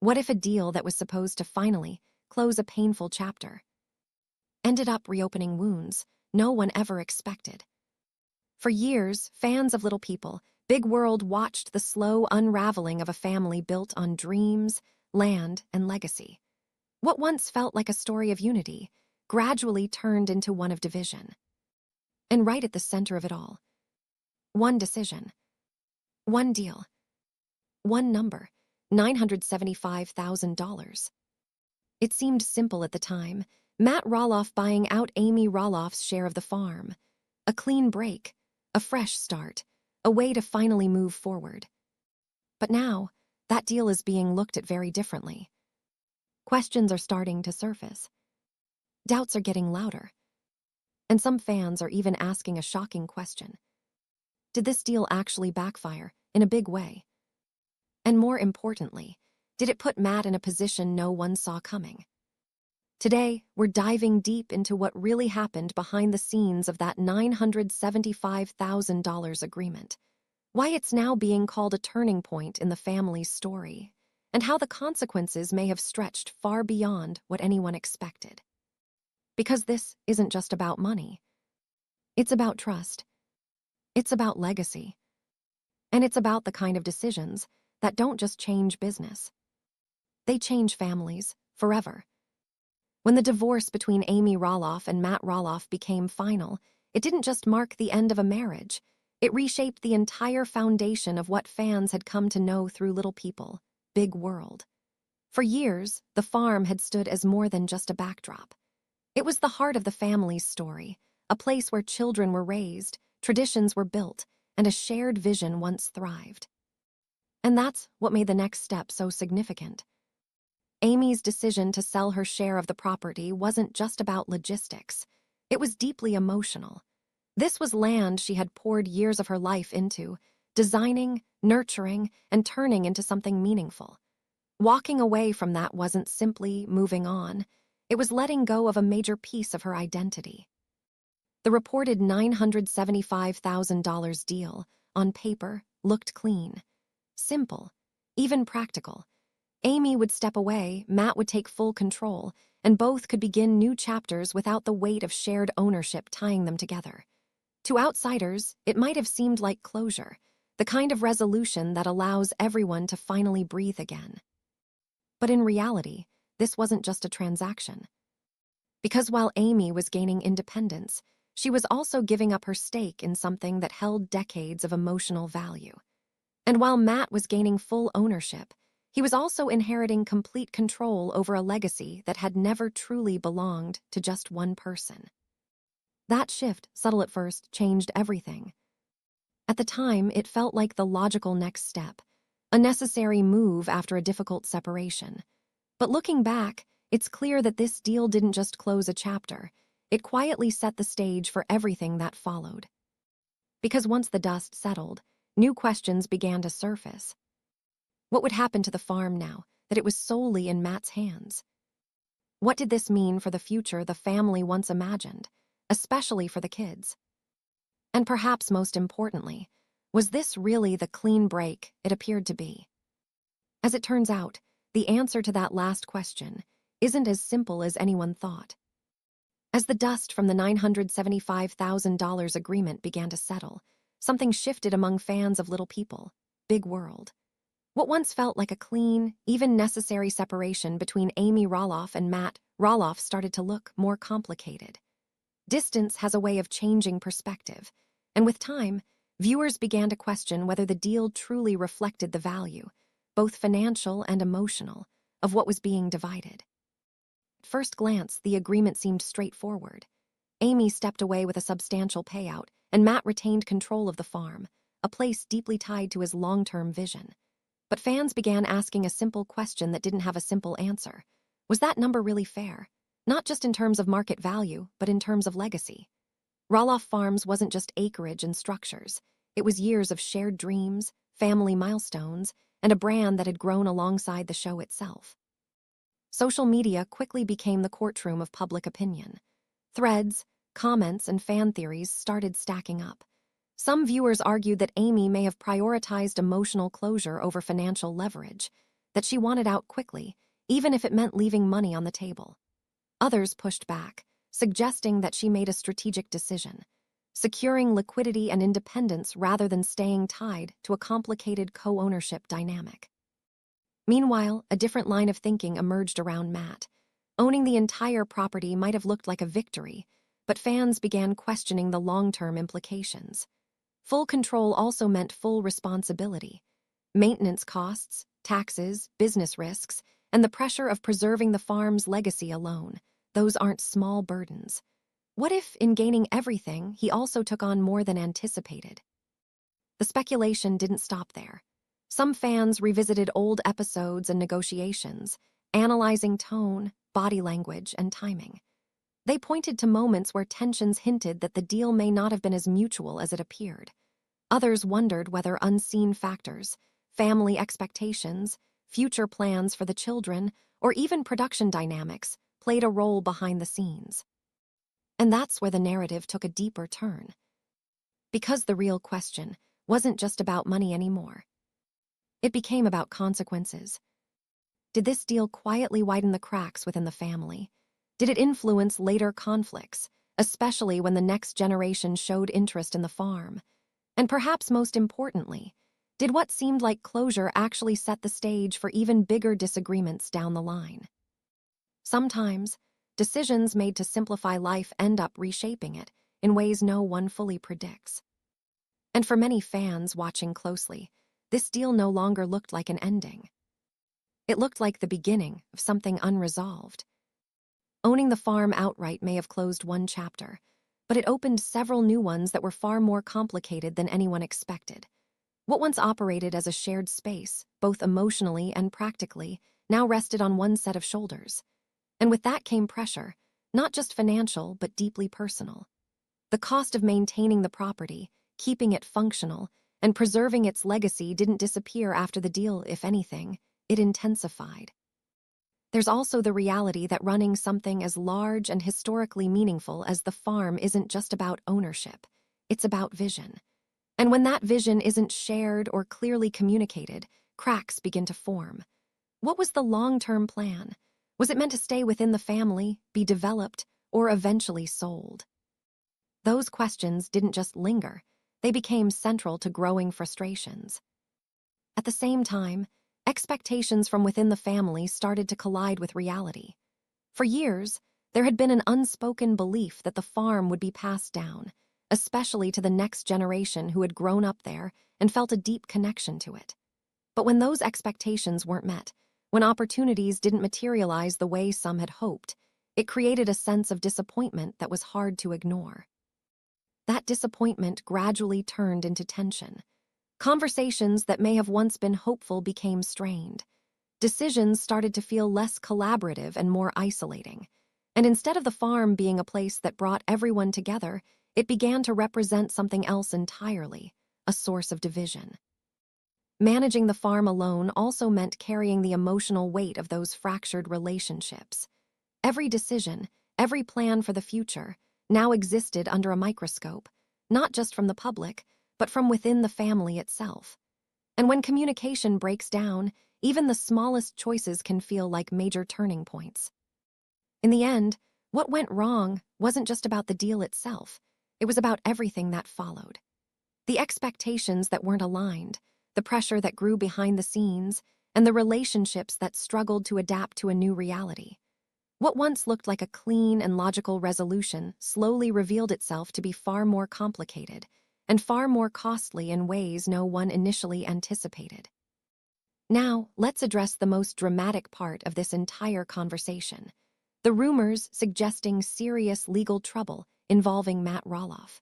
What if a deal that was supposed to finally close a painful chapter ended up reopening wounds no one ever expected? For years, fans of Little People, Big World watched the slow unraveling of a family built on dreams, land, and legacy. What once felt like a story of unity gradually turned into one of division. And right at the center of it all, one decision, one deal, one number, $975,000. It seemed simple at the time. Matt Roloff buying out Amy Roloff's share of the farm. A clean break, a fresh start, a way to finally move forward. But now, that deal is being looked at very differently. Questions are starting to surface. Doubts are getting louder. And some fans are even asking a shocking question. Did this deal actually backfire in a big way? And more importantly, did it put Matt in a position no one saw coming? Today, we're diving deep into what really happened behind the scenes of that $975,000 agreement, why it's now being called a turning point in the family's story, and how the consequences may have stretched far beyond what anyone expected. Because this isn't just about money. It's about trust. It's about legacy. And it's about the kind of decisions that don't just change business. They change families forever. When the divorce between Amy Roloff and Matt Roloff became final, it didn't just mark the end of a marriage. It reshaped the entire foundation of what fans had come to know through Little People, Big World. For years, the farm had stood as more than just a backdrop. It was the heart of the family's story, a place where children were raised, traditions were built, and a shared vision once thrived. And that's what made the next step so significant. Amy's decision to sell her share of the property wasn't just about logistics. It was deeply emotional. This was land she had poured years of her life into, designing, nurturing, and turning into something meaningful. Walking away from that wasn't simply moving on. It was letting go of a major piece of her identity. The reported $975,000 deal, on paper, looked clean. Simple, even practical. Amy would step away, Matt would take full control, and both could begin new chapters without the weight of shared ownership tying them together. To outsiders, it might have seemed like closure, the kind of resolution that allows everyone to finally breathe again. But in reality, this wasn't just a transaction. Because while Amy was gaining independence, she was also giving up her stake in something that held decades of emotional value. And while Matt was gaining full ownership, he was also inheriting complete control over a legacy that had never truly belonged to just one person. That shift, subtle at first, changed everything. At the time, it felt like the logical next step, a necessary move after a difficult separation. But looking back, it's clear that this deal didn't just close a chapter, it quietly set the stage for everything that followed. Because once the dust settled, new questions began to surface. What would happen to the farm now that it was solely in Matt's hands? What did this mean for the future the family once imagined, especially for the kids? And perhaps most importantly, was this really the clean break it appeared to be? As it turns out, the answer to that last question isn't as simple as anyone thought. As the dust from the $975,000 agreement began to settle, something shifted among fans of Little People, Big World. What once felt like a clean, even necessary separation between Amy Roloff and Matt Roloff started to look more complicated. Distance has a way of changing perspective, and with time, viewers began to question whether the deal truly reflected the value, both financial and emotional, of what was being divided. At first glance, the agreement seemed straightforward. Amy stepped away with a substantial payout, and Matt retained control of the farm, a place deeply tied to his long-term vision. But fans began asking a simple question that didn't have a simple answer. Was that number really fair? Not just in terms of market value, but in terms of legacy. Roloff Farms wasn't just acreage and structures. It was years of shared dreams, family milestones, and a brand that had grown alongside the show itself. Social media quickly became the courtroom of public opinion. Threads, comments, and fan theories started stacking up. Some viewers argued that Amy may have prioritized emotional closure over financial leverage. that she wanted out quickly, even if it meant leaving money on the table. Others pushed back, suggesting that she made a strategic decision, securing liquidity and independence rather than staying tied to a complicated co-ownership dynamic. Meanwhile, a different line of thinking emerged around Matt. Owning the entire property might have looked like a victory, but fans began questioning the long-term implications. Full control also meant full responsibility. Maintenance costs, taxes, business risks, and the pressure of preserving the farm's legacy alone. Those aren't small burdens. What if, in gaining everything, he also took on more than anticipated? The speculation didn't stop there. Some fans revisited old episodes and negotiations, analyzing tone, body language, and timing. They pointed to moments where tensions hinted that the deal may not have been as mutual as it appeared. Others wondered whether unseen factors, family expectations, future plans for the children, or even production dynamics played a role behind the scenes. And that's where the narrative took a deeper turn. Because the real question wasn't just about money anymore. It became about consequences. Did this deal quietly widen the cracks within the family? Did it influence later conflicts, especially when the next generation showed interest in the farm? And perhaps most importantly, did what seemed like closure actually set the stage for even bigger disagreements down the line? Sometimes, decisions made to simplify life end up reshaping it in ways no one fully predicts. And for many fans watching closely, this deal no longer looked like an ending. It looked like the beginning of something unresolved. Owning the farm outright may have closed one chapter, but it opened several new ones that were far more complicated than anyone expected. What once operated as a shared space, both emotionally and practically, now rested on one set of shoulders. And with that came pressure, not just financial, but deeply personal. The cost of maintaining the property, keeping it functional, and preserving its legacy didn't disappear after the deal. If anything, it intensified. There's also the reality that running something as large and historically meaningful as the farm isn't just about ownership, it's about vision. And when that vision isn't shared or clearly communicated, cracks begin to form. What was the long-term plan? Was it meant to stay within the family, be developed, or eventually sold? Those questions didn't just linger, they became central to growing frustrations. At the same time, expectations from within the family started to collide with reality. For years, there had been an unspoken belief that the farm would be passed down, especially to the next generation who had grown up there and felt a deep connection to it. But when those expectations weren't met, when opportunities didn't materialize the way some had hoped, it created a sense of disappointment that was hard to ignore. That disappointment gradually turned into tension. Conversations that may have once been hopeful became strained. Decisions started to feel less collaborative and more isolating. And instead of the farm being a place that brought everyone together, it began to represent something else entirely, a source of division. Managing the farm alone also meant carrying the emotional weight of those fractured relationships. Every decision, every plan for the future, now existed under a microscope, not just from the public, but from within the family itself. And when communication breaks down, even the smallest choices can feel like major turning points. In the end, what went wrong wasn't just about the deal itself, it was about everything that followed. The expectations that weren't aligned, the pressure that grew behind the scenes, and the relationships that struggled to adapt to a new reality. What once looked like a clean and logical resolution slowly revealed itself to be far more complicated and far more costly in ways no one initially anticipated. Now, let's address the most dramatic part of this entire conversation, the rumors suggesting serious legal trouble involving Matt Roloff.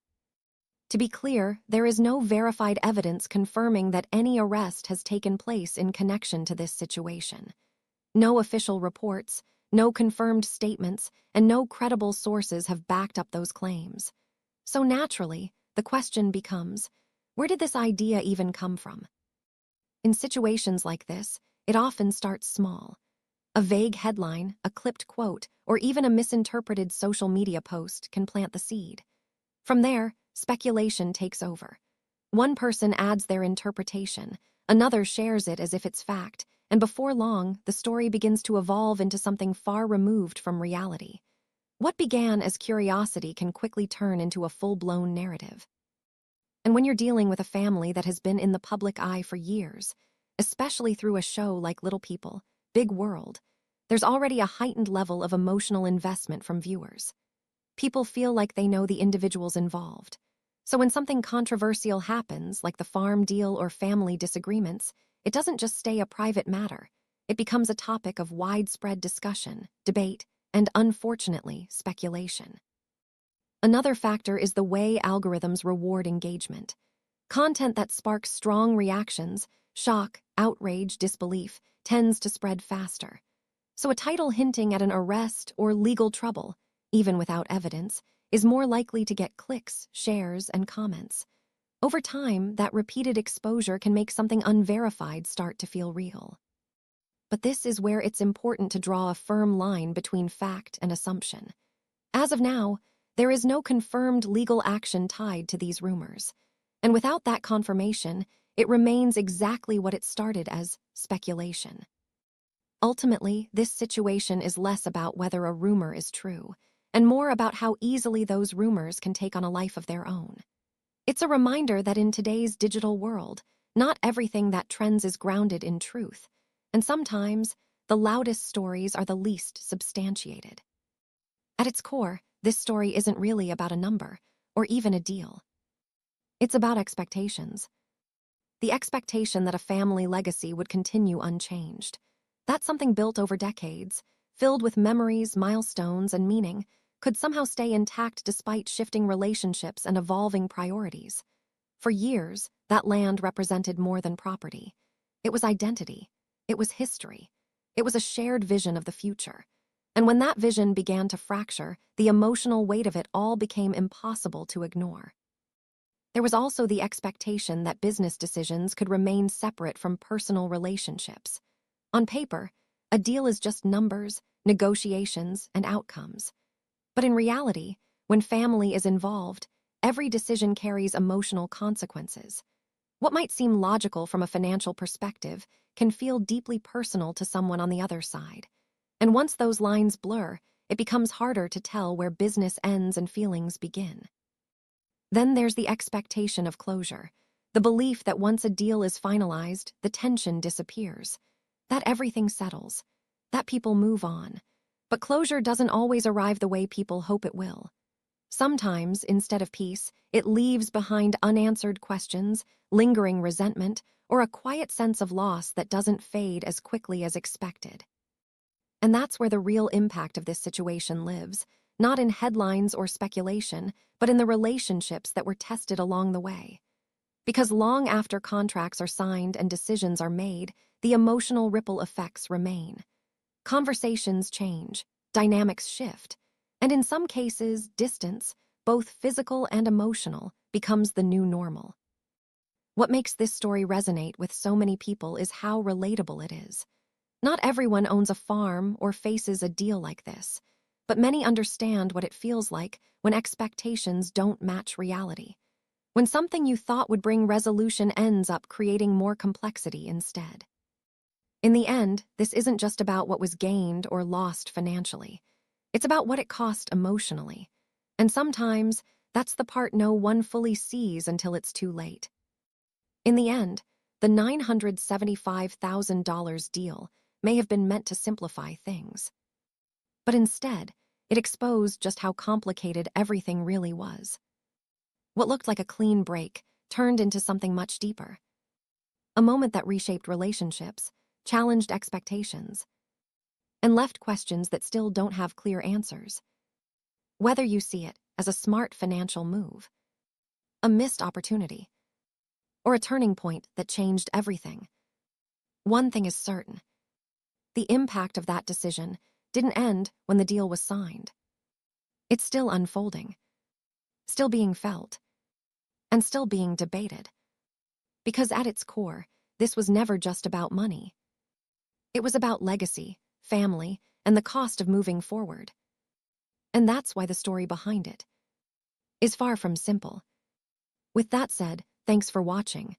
To be clear, there is no verified evidence confirming that any arrest has taken place in connection to this situation. No official reports, no confirmed statements, and no credible sources have backed up those claims. So naturally, the question becomes, where did this idea even come from? In situations like this, it often starts small. A vague headline, a clipped quote, or even a misinterpreted social media post can plant the seed. From there, speculation takes over. One person adds their interpretation, Another shares it as if it's fact, and before long, the story begins to evolve into something far removed from reality. What began as curiosity can quickly turn into a full-blown narrative. And when you're dealing with a family that has been in the public eye for years, especially through a show like Little People, Big World, there's already a heightened level of emotional investment from viewers. People feel like they know the individuals involved. So when something controversial happens, like the farm deal or family disagreements, it doesn't just stay a private matter. It becomes a topic of widespread discussion, debate, and unfortunately, speculation. Another factor is the way algorithms reward engagement. Content that sparks strong reactions, shock, outrage, disbelief, tends to spread faster. So a title hinting at an arrest or legal trouble, even without evidence, is more likely to get clicks, shares, and comments. Over time, that repeated exposure can make something unverified start to feel real. But this is where it's important to draw a firm line between fact and assumption. As of now, there is no confirmed legal action tied to these rumors. And without that confirmation, it remains exactly what it started as: speculation. Ultimately, this situation is less about whether a rumor is true, and more about how easily those rumors can take on a life of their own. It's a reminder that in today's digital world, not everything that trends is grounded in truth, and sometimes the loudest stories are the least substantiated. At its core, this story isn't really about a number, or even a deal. It's about expectations. The expectation that a family legacy would continue unchanged. That something built over decades, filled with memories, milestones, and meaning, could somehow stay intact despite shifting relationships and evolving priorities. For years, that land represented more than property. It was identity. It was history. It was a shared vision of the future. And when that vision began to fracture, the emotional weight of it all became impossible to ignore. There was also the expectation that business decisions could remain separate from personal relationships. On paper, a deal is just numbers, negotiations, and outcomes. But in reality, when family is involved, every decision carries emotional consequences. What might seem logical from a financial perspective can feel deeply personal to someone on the other side. And once those lines blur, it becomes harder to tell where business ends and feelings begin. Then there's the expectation of closure, the belief that once a deal is finalized, the tension disappears, that everything settles, that people move on. But closure doesn't always arrive the way people hope it will. Sometimes, instead of peace, it leaves behind unanswered questions, lingering resentment, or a quiet sense of loss that doesn't fade as quickly as expected. And that's where the real impact of this situation lives, not in headlines or speculation, but in the relationships that were tested along the way. Because long after contracts are signed and decisions are made, the emotional ripple effects remain. Conversations change, dynamics shift, and in some cases, distance, both physical and emotional, becomes the new normal. What makes this story resonate with so many people is how relatable it is. Not everyone owns a farm or faces a deal like this, but many understand what it feels like when expectations don't match reality. When something you thought would bring resolution ends up creating more complexity instead. In the end, this isn't just about what was gained or lost financially. It's about what it cost emotionally. And sometimes, that's the part no one fully sees until it's too late. In the end, the $975,000 deal may have been meant to simplify things. But instead, it exposed just how complicated everything really was. What looked like a clean break turned into something much deeper. A moment that reshaped relationships, challenged expectations, and left questions that still don't have clear answers. Whether you see it as a smart financial move, a missed opportunity, or a turning point that changed everything, one thing is certain. The impact of that decision didn't end when the deal was signed. It's still unfolding, still being felt, and still being debated. Because at its core, this was never just about money. It was about legacy, family, and the cost of moving forward. And that's why the story behind it is far from simple. With that said, thanks for watching.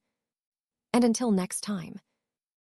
And until next time,